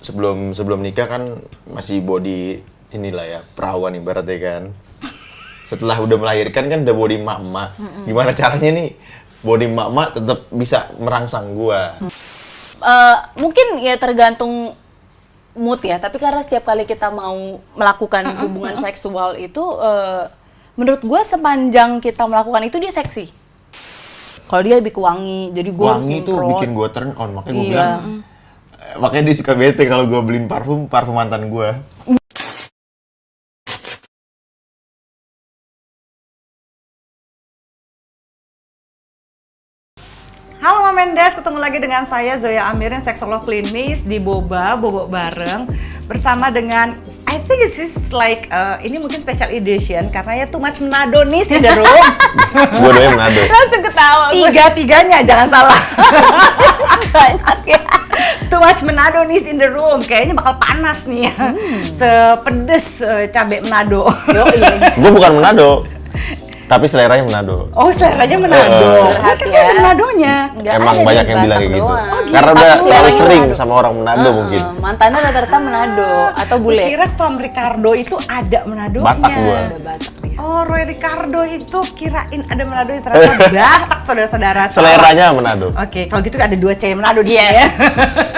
sebelum nikah kan masih body inilah ya, perawan ibaratnya kan. Setelah udah melahirkan kan udah body emak-emak. Gimana caranya nih body emak-emak tetap bisa merangsang gua? Mungkin ya tergantung mood ya, tapi karena setiap kali kita mau melakukan hubungan seksual itu menurut gue sepanjang kita melakukan itu dia seksi. Kalau dia lebih wangi, jadi gue Wangi tuh bikin gue turn on, makanya gue bilang, makanya dia suka bete kalau gue beliin parfum mantan gue. Halo Mamendes, ketemu lagi dengan saya Zoya Amirin, seksolog klinis di Boba, Bobo Bareng bersama dengan I think this is like ini mungkin special edition karena ya too much Manado nih in the room. Gue doyan Manado. langsung ketawa. Tiga-tiganya jangan salah. Banyak ya. Too much Manado nih in the room, kayaknya bakal panas nih ya. Sepedes cabai Manado. Gue bukan Manado, tapi seleranya Manado. Oh, seleranya Manado. Curhat Kan ya. ada Manadonya. Nggak Emang ada, banyak di yang bilang kayak Batak gitu. doang. Karena udah Tapi terlalu seleranya sering Manado. sama orang Manado mungkin. Mantannya rata-rata Manado atau bule. Kira Pam Ricardo itu ada Manadonya. Batak gua. Ada Batak dia. Oh, Roy Ricardo itu kirain ada Manado yang ternyata Batak, saudara-saudara. Seleranya Manado. Oke, kalau gitu ada 2 C Manado di Yes. sini ya.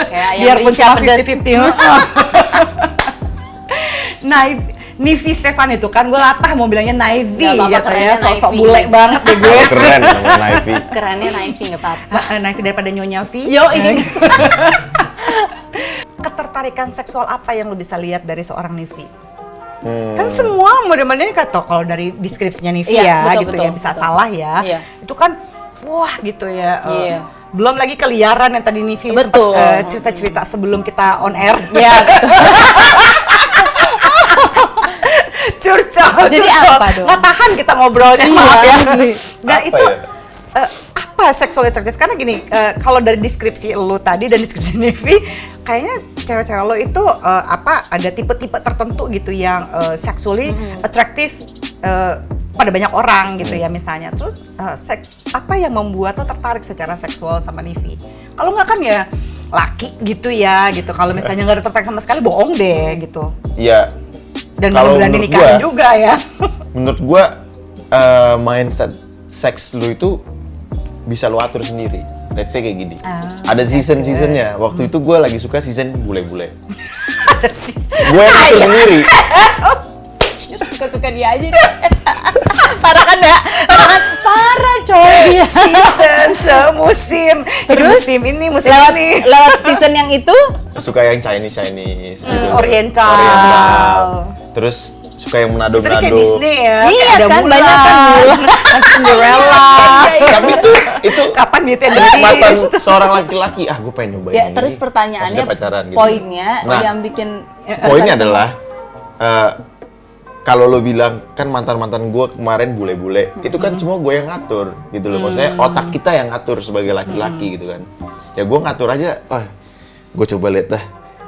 Kayak ayam Biarpun rica cuma pedes. 50-50. Nivi Stefan itu kan gue latah mau bilangnya Naivi Nggak apa-apa, gitu ya, kerennya sosok Naivi. bule banget deh gue. Keren namanya Naivi. Kerennya Naivi nggak apa-apa. Naivi daripada Nyonya Vi. Yo ini. Ketertarikan seksual apa yang lo bisa lihat dari seorang Nivi? Kan semua model-modelnya kata kalau dari deskripsinya Nivi Iya, ya, betul, gitu betul, ya bisa betul. salah ya. Iya. Itu kan wah gitu ya. Iya. Belum lagi keliaran yang tadi Nivi Betul. sempat cerita-cerita sebelum kita on air. Iya betul. Curcol. Jadi apa dong? Nggak tahan kita ngobrolnya, Iya, maaf ya. asli. Nah Apa itu ya? apa seksual atraktif? Karena gini, kalau dari deskripsi lo tadi dan deskripsi Nivi, kayaknya cewek-cewek lo itu ada tipe-tipe tertentu gitu yang sexually atraktif pada banyak orang gitu ya misalnya. Terus apa yang membuat lo tertarik secara seksual sama Nivi? Kalau nggak kan ya laki gitu ya gitu. Kalau misalnya nggak ada tertarik sama sekali, bohong deh gitu. Iya. Dan Kalau belum berani menurut nikahin gua- juga ya. Menurut gue mindset seks lu itu bisa lu atur sendiri. Let's say kayak gini. Ada season-seasonnya. Waktu itu gue lagi suka season bule-bule. Ada sih. Gue yang atur sendiri. Suka-suka dia aja deh. Parah kan ya? Parah coy. Season semusim. Ini musim ini, musim ini. Lewat season yang itu Suka yang Chinese gitu. Oriental. Terus suka yang Season kayak Manado. Disney ya. Iya kayak ada kan, Mulan, banyak kan Mulan. Cinderella. Tapi itu Kapan Beauty and the kenikmatan Beast? seorang laki-laki. Ah, gue pengen nyobain ya yang terus ini. pertanyaannya Maksudnya pacaran gitu. poinnya Nah, yang bikin poinnya adalah kalau lo bilang kan mantan-mantan gue kemarin bule-bule, itu kan semua gue yang ngatur gitu loh. Maksudnya otak kita yang ngatur sebagai laki-laki gitu kan. Ya gue ngatur aja, gue coba lihat dah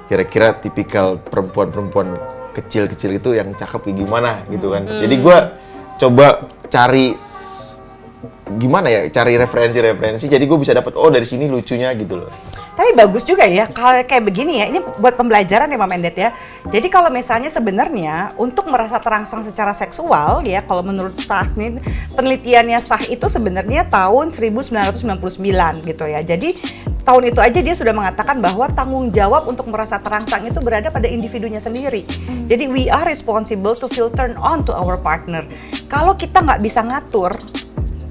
kira-kira tipikal perempuan-perempuan kecil-kecil itu yang cakep kayak gimana gitu kan. Jadi gue coba cari gimana ya, cari referensi-referensi. Jadi gue bisa dapat dari sini lucunya gitu loh. Tapi bagus juga ya, kalau kayak begini ya, ini buat pembelajaran ya Mama Endet ya. Jadi kalau misalnya sebenarnya untuk merasa terangsang secara seksual ya, kalau menurut Sah nih, penelitiannya Sah itu sebenarnya tahun 1999 gitu ya. Jadi tahun itu aja dia sudah mengatakan bahwa tanggung jawab untuk merasa terangsang itu berada pada individunya sendiri. Jadi we are responsible to feel turn on to our partner. Kalau kita nggak bisa ngatur,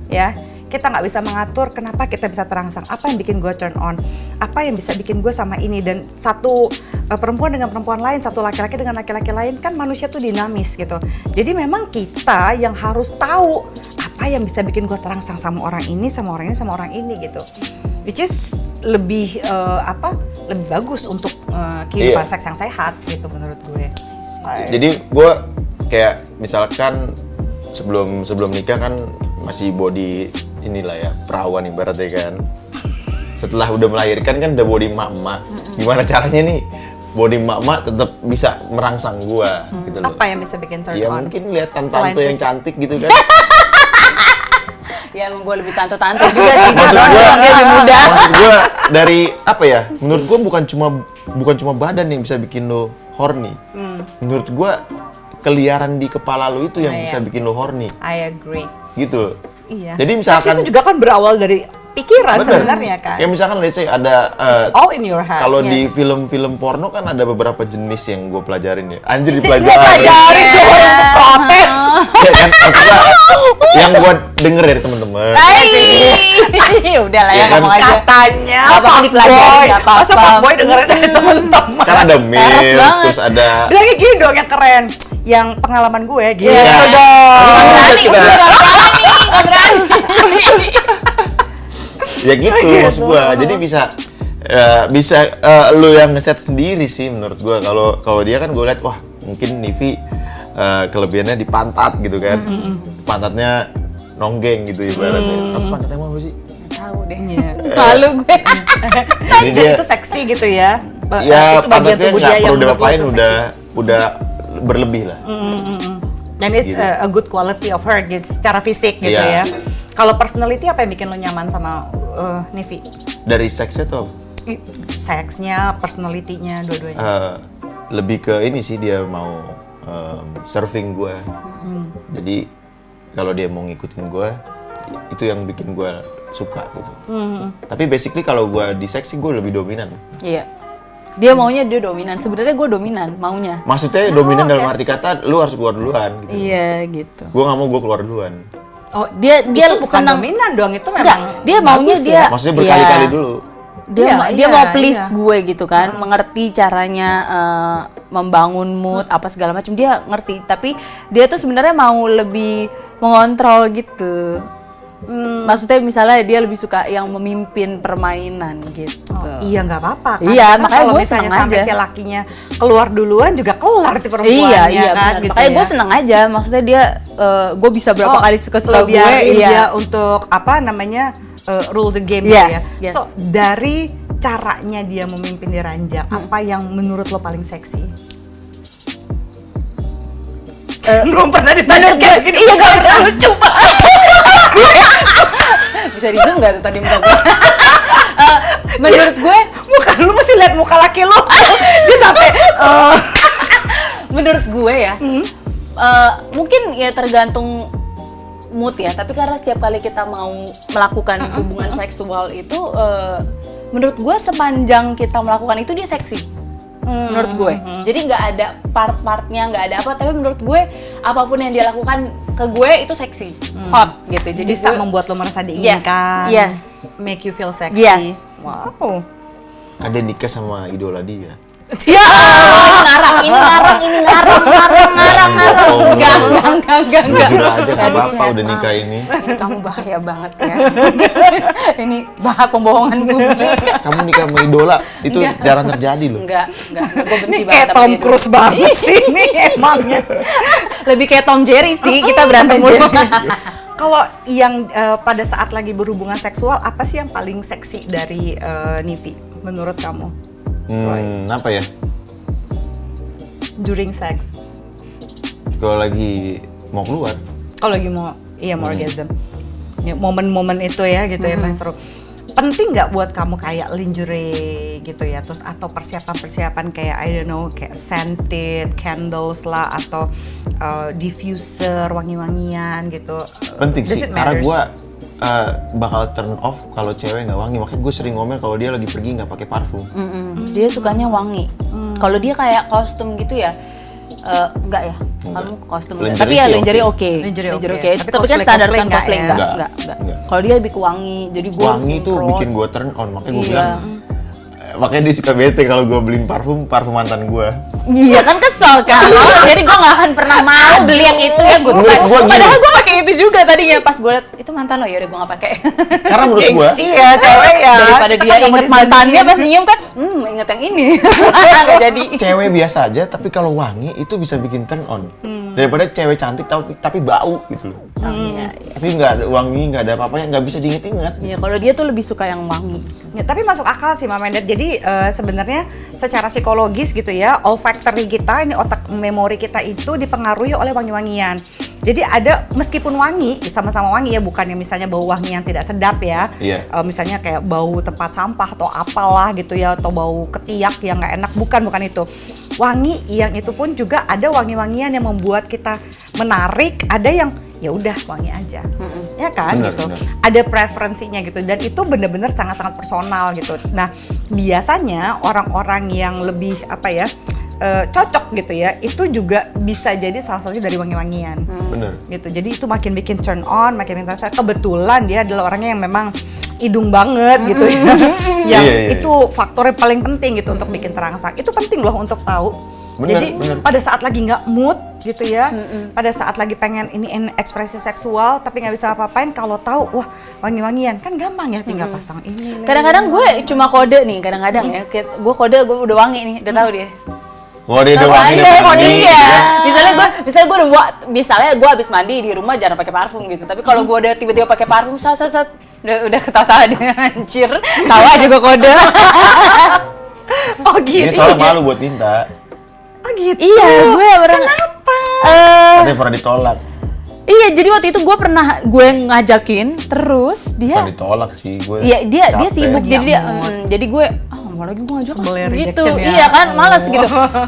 ya kita nggak bisa mengatur kenapa kita bisa terangsang, apa yang bikin gue turn on, apa yang bisa bikin gue sama ini. Dan satu perempuan dengan perempuan lain, satu laki-laki dengan laki-laki lain, kan manusia tuh dinamis gitu. Jadi memang kita yang harus tahu apa yang bisa bikin gue terangsang sama orang ini, sama orang ini, sama orang ini gitu. Which is lebih lebih bagus untuk kehidupan seks yang sehat gitu menurut gue. Jadi gue kayak misalkan sebelum nikah kan masih body inilah ya, perawan ibaratnya kan. Setelah udah melahirkan kan udah body emak-emak. Gimana caranya nih body emak-emak tetap bisa merangsang gua gitu loh. Apa yang bisa bikin turn Ya on? mungkin lihat Selain tante-tante yang fisik. cantik gitu kan. ya emang gue lebih tante-tante juga sih. Maksud Karena gua- dia lebih muda. Maksud gua dari apa ya? Menurut gue bukan cuma badan yang bisa bikin lo horny. Menurut gue keliaran di kepala lo itu yang bisa bikin lo horny. I agree. Gitu. Iya. Jadi Seks misalkan itu juga kan berawal dari pikiran bener. sebenarnya kan. Kayak misalkan let's say ada It's all in your head. kalau di Yes. film-film porno kan ada beberapa jenis yang gue pelajarin ya. Anjir Dia dipelajarin. pelajari tuh protes. Ya kan maksudnya yang gue denger dari temen-temen. Udah lah ya, Ya kan? ngomong aja. Katanya Nggak bakal dipelajarin, nggak apa-apa. Masa fuckboy dengerin dari teman-teman. Kan ada myth, banget. terus ada Bilangnya gini dong yang keren. Yang pengalaman gue gitu Iya. dong. Nggak berani, Kita- udah nggak berani. ya gitu maksud gue. Jadi bisa lu yang ngeset sendiri sih menurut gue. Kalau dia kan gue liat wah mungkin Nivi kelebihannya di pantat gitu kan. Pantatnya nonggeng gitu ibaratnya. Tapi pantatnya mau apa sih? Tahu deh. Iya. Malu gue. Jadi Dan itu seksi gitu ya. ya Itu bagian pantatnya tubuh nggak dia yang perlu menurut lo diapain tuh udah berlebih lah. Dan it's Gitu. a good quality of her gitu, secara fisik gitu Iya. ya. Kalau personality apa yang bikin lo nyaman sama Nivi? Dari seksnya tuh Seksnya, personality-nya, dua-duanya. lebih ke ini sih dia mau surfing gue. Jadi kalau dia mau ngikutin gue, itu yang bikin gue suka gitu. Tapi basically kalau gue di seks sih gue lebih dominan. Iya. Dia maunya dia dominan. Sebenarnya gue dominan maunya. Maksudnya dominan dalam arti kata lu harus keluar duluan gitu. Iya gitu. Gue nggak mau gue keluar duluan. Oh, Dia itu bukan senang. dominan dong, itu Enggak, memang dia maunya bagus dia ya. Maksudnya berkali-kali Iya. dulu. Dia mau please iya. gue gitu kan, mengerti caranya membangun mood apa segala macam dia ngerti, tapi dia tuh sebenarnya mau lebih mengontrol gitu. Maksudnya misalnya dia lebih suka yang memimpin permainan gitu. Iya nggak apa-apa kan. Iya, Karena makanya kalau gue misalnya seneng sampai aja. si lakinya keluar duluan juga kelar si perempuannya Iya, kan benar. gitu Makanya ya. gue seneng aja. Maksudnya dia, gue bisa berapa kali suka-suka lo gue. biarin Iya. dia untuk apa namanya rule the game Yes, gitu ya. yes. So dari caranya dia memimpin di ranjang, apa yang menurut lo paling seksi? Belum pernah ditanya kayak gini. Iya, gak pernah. lucu banget. Bisa di zoom gak tuh tadi muka gue? Menurut gue, Muka lu mesti lihat muka laki lu. Dia sampai menurut gue ya, mungkin ya tergantung mood ya. Tapi karena setiap kali kita mau melakukan hubungan seksual itu, menurut gue sepanjang kita melakukan itu dia seksi. Menurut gue, jadi nggak ada part-partnya, nggak ada apa. Tapi menurut gue apapun yang dia lakukan ke gue itu seksi, hot gitu. Jadi bisa gue, membuat lo merasa diinginkan. Yes. Make you feel sexy. Yes. Wow. Kan dia nikah sama idola dia. ya Allah, ini ngarang. Oh, Enggak. jujur aja nggak Aduh, apa-apa Chat. udah nikah ini. Ini kamu bahaya banget ya. Ini bahas pembohongan publik. Kamu nikah sama idola itu Enggak. jarang terjadi loh. Enggak, gue benci Ini banget kayak sama Tom dia. Cruise banget sih ini emangnya. Lebih kayak Tom Jerry sih, kita berantem mulu. Kalau yang pada saat lagi berhubungan seksual, apa sih yang paling seksi dari Nivi menurut kamu? Apa ya? During sex. Kalau lagi mau keluar, Kalau lagi mau orgasm. Ya, momen-momen itu ya gitu ya paling seru. Penting nggak buat kamu kayak lingerie gitu ya, terus atau persiapan-persiapan kayak I don't know kayak scented candles lah atau diffuser wangi-wangian gitu. penting Does sih. it Karena matters? gue bakal turn off kalau cewek nggak wangi. Makanya gue sering ngomel kalau dia lagi pergi nggak pakai parfum. Dia sukanya wangi. Kalau dia kayak kostum gitu ya, enggak ya. Kamu kostum enggak. Lingerie Tapi ya sih lingerie oke. oke. Lingerie oke. Tapi Tapi kan cosplay- standar cosplay kan enggak cosplay ya? enggak, Enggak. enggak. Kalau dia lebih ke wangi. Jadi gue Wangi tuh bikin gue turn on. Makanya gue Iya. bilang, makanya dia suka bete kalau gue beliin parfum mantan gue. Iya kan kesel kan. Jadi gue gak akan pernah mau beli yang itu ya gue. Menurut gua gini. Padahal gue pakai itu juga tadinya pas gue liat itu mantan lo, yaudah gue gak pakai. Karena menurut gue, Gengsi ya cewek ya. Daripada Kita dia kan nggak mau inget mantannya dijanjiin. pas senyum kan, inget yang ini. Gak jadi. cewek biasa aja, tapi kalau wangi itu bisa bikin turn on. Daripada cewek cantik tapi bau gitu loh. Iya, Tapi nggak ada wangi, nggak ada apa-apanya, nggak bisa diinget-inget. Iya, kalau dia tuh lebih suka yang wangi. Ya, tapi masuk akal sih Mama Endet. Jadi sebenarnya secara psikologis gitu ya, olfactory kita, ini otak memori kita itu dipengaruhi oleh wangi-wangian. Jadi ada meskipun wangi, sama-sama wangi ya, bukannya misalnya bau wangi yang tidak sedap ya. Iya. Misalnya kayak bau tempat sampah atau apalah gitu ya, atau bau ketiak yang nggak enak, bukan itu. Wangi yang itu pun juga ada wangi-wangian yang membuat kita menarik, ada yang ya udah wangi aja, ya kan Bener, gitu. bener. Ada preferensinya gitu, dan itu benar-benar sangat-sangat personal gitu. Nah biasanya orang-orang yang lebih cocok gitu ya, itu juga bisa jadi salah satunya dari wangi-wangian. Bener. Gitu. Jadi itu makin bikin turn on, makin bikin saya kebetulan dia adalah orangnya yang memang hidung banget gitu ya. Yang Iya. itu faktor yang paling penting gitu untuk bikin terangsang. Itu penting loh untuk tahu. Bener, Jadi bener. pada saat lagi nggak mood gitu ya, pada saat lagi pengen ini ekspresi seksual tapi nggak bisa apa-apain, kalau tahu wah wangi-wangian kan gampang ya, tinggal pasang ini. Kadang-kadang gue cuma kode nih, kadang-kadang ya. Gue kode, gue udah wangi nih, udah tahu dia. Oh, dia udah Tahu wangi, aja, udah mandi. iya. Misalnya gue habis mandi di rumah jarang pakai parfum gitu. Tapi kalau gue udah tiba-tiba pakai parfum, udah ketawa-tawa dia, anjir. Tawa juga kode. Oh gitu. Ini soalnya malu buat minta. Oh gitu. Iya, gue pernah. Kenapa? Katanya pernah ditolak. Iya, jadi waktu itu gue ngajakin, terus dia. Bukan ditolak sih, gue Iya, dia capek. sibuk, jadi dia, mood. jadi gue nggak mau lagi, gue ngajak Sebel ya, gitu, rejection ya. iya kan, malas Oh. gitu.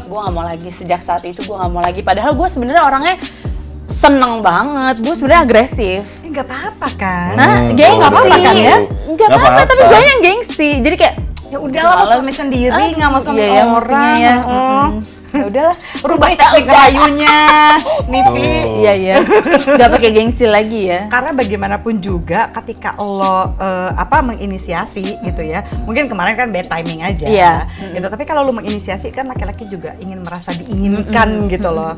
Gue nggak mau lagi, sejak saat itu gue nggak mau lagi. Padahal gue sebenarnya orangnya seneng banget, gue sebenarnya agresif. Nggak apa-apa kan? Nah, Hmm, gengsi. nggak apa-apa kan ya? Nggak apa-apa, tapi gue yang gengsi. Jadi kayak Ya udahlah, mau suami sendiri, nggak mau suami iya, orang. mestinya ya. Heeh. Ya udahlah, Rubah teknik rayunya, Nivi. Tuh. iya, nggak pakai gengsi lagi ya. Karena bagaimanapun juga ketika lo menginisiasi gitu ya, mungkin kemarin kan bad timing aja, Iya. gitu. Tapi kalau lo menginisiasi kan laki-laki juga ingin merasa diinginkan gitu loh.